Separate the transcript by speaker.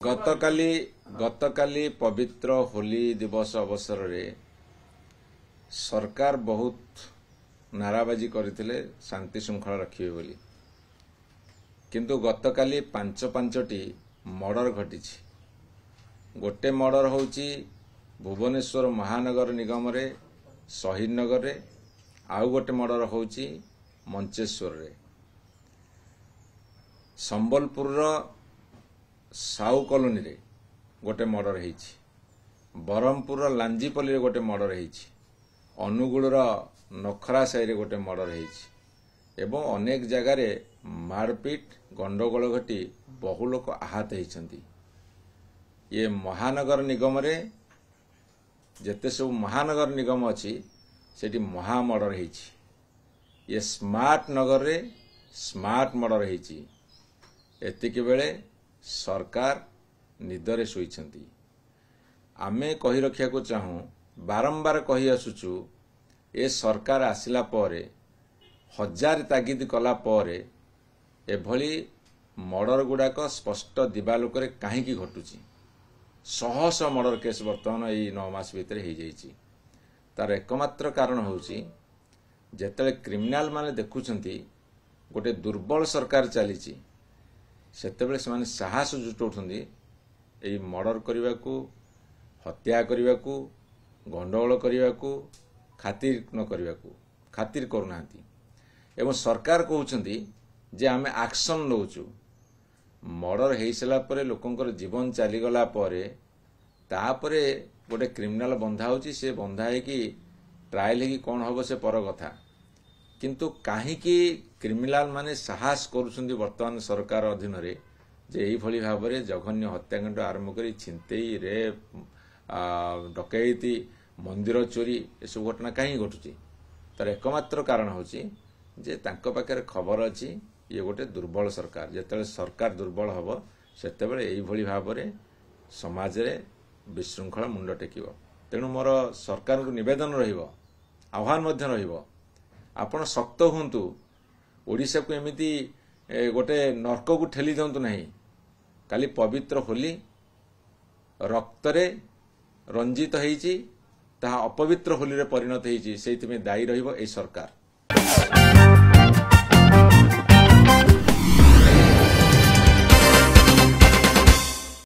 Speaker 1: गतकाली पवित्र होली दिवस अवसर रे सरकार बहुत नाराबाजी करथिले शांति श्रृंखला रखिबे बोली, किंतु गतकाली पांचटी मर्डर घटी। गोटे मर्डर होची भुवनेश्वर महानगर निगम रे शहीद नगर रे, आउ गोटे मर्डर होची मंचेश्वर रे। संबलपुर साउ कॉलोनी रे गोटे मर्डर हेछि, बरहमपुर लांजीपल्ली रे गोटे मर्डर हेछि, अनुगुल नखरा साई रे गोटे मर्डर हेछि एवं अनेक जगह रे मारपीट गंडगोल घटी बहु लोक आहत होइछन्ति। ये महानगर निगम रे जेते सब महानगर निगम अछि सेठी महा मर्डर हेछि। ये स्मार्ट नगर रे स्मार्ट मर्डर हेछि। एतिके बेले सरकार निदरे शोइछन्ति। आमे कहि रखिया को चाहूं, बारंबार कहि आसुचु, ए सरकार आसिला परे हजार तागिद कला परे एभली मर्डर गुड़ाक स्पष्ट दिवालोक रे काहेकि घटुची। शह शह मर्डर केस वर्तमान एई 9 मास भितर हो जाइछि। तार एकमात्र कारण होउची जेतले क्रिमिनाल माने देखुछन्ति गोटे दुर्बल सरकार चलीची, सेतेबेले सेमाने साहस जुटौछन्ति एई मर्डर करिवाकू, हत्या करिवाकू, गंडगोल करिवाकू, खातिर न करिवाकू खातिर करूनांती। एवं सरकार कहउछन्ति जे आमे एक्शन नउचु। मर्डर हेइसला परे लोकंकर जीवन चली गला परे तापरे गोटे क्रिमिनाल बंधा होची, से बंधा है कि ट्रायल है कि कौन हबो से पर कथा, किंतु काहेकि क्रिमिनाल माने साहस करूछन्ति वर्तमान सरकार अधीन रे जे एई भली भाबरे जघन्य हत्याकांड आरंभ करी छिनतेई रेप डकैती मंदिर चोरी ए सब घटना कहीं घटुची। तार एकमात्र कारण होची जे तांको पाखे खबर अछि ये गोटे दुर्बल सरकार। जेतेबेले सरकार दुर्बल हबो सेतेबेले एई भली भाबरे समाज रे विशृंखला मुंड टेकिबो। तेणु मोर सरकार को निवेदन रहिबो, आह्वान मध्य रहिबो, आपण शक्त हुंतु। ओडिसा को एमिति गोटे नर्क को ठेली दियंतु नहीं। काली पवित्र होली रक्तरे रंजित हेइची, ताहा अपवित्र होली रे परिणत हेइची, सेइथिमे दायी रहिबो एई सरकार।